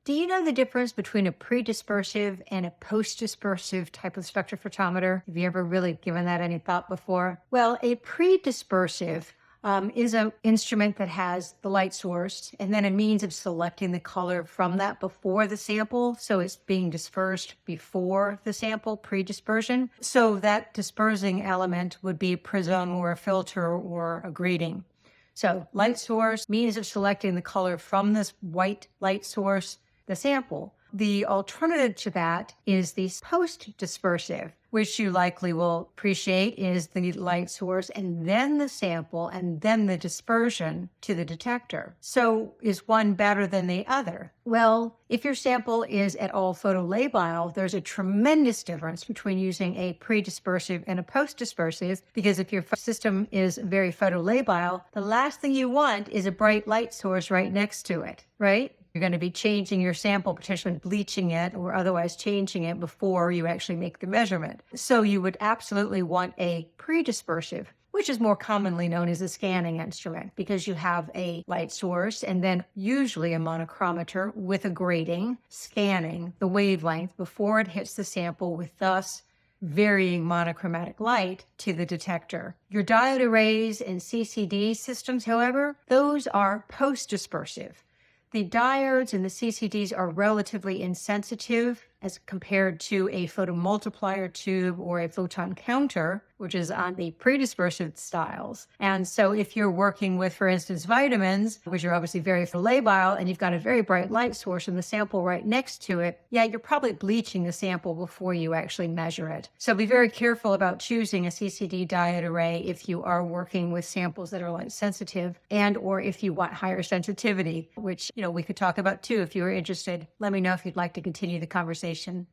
Do you know the difference between a pre-dispersive and a post-dispersive type of spectrophotometer? Have you ever really given that any thought before? Well, a pre-dispersive is an instrument that has the light source and then a means of selecting the color from that before the sample. So it's being dispersed before the sample, pre-dispersion. So that dispersing element would be a prism or a filter or a grating. So light source, means of selecting the color from this white light source, the sample. The alternative to that is the post-dispersive, which you likely will appreciate is the light source and then the sample and then the dispersion to the detector. So is one better than the other? Well, if your sample is at all photolabile, there's a tremendous difference between using a pre-dispersive and a post-dispersive, because if your system is very photolabile, the last thing you want is a bright light source right next to it, right? You're going to be changing your sample, potentially bleaching it or otherwise changing it before you actually make the measurement. So you would absolutely want a pre-dispersive, which is more commonly known as a scanning instrument, because you have a light source and then usually a monochromator with a grating scanning the wavelength before it hits the sample, with thus varying monochromatic light to the detector. Your diode arrays and CCD systems, however, those are post-dispersive. The diodes and the CCDs are relatively insensitive as compared to a photomultiplier tube or a photon counter, which is on the pre-dispersive styles. And so if you're working with, for instance, vitamins, which are obviously very labile, and you've got a very bright light source and the sample right next to it, yeah, you're probably bleaching the sample before you actually measure it. So be very careful about choosing a CCD diode array if you are working with samples that are light sensitive, and or if you want higher sensitivity, which, we could talk about too if you were interested. Let me know if you'd like to continue the conversation.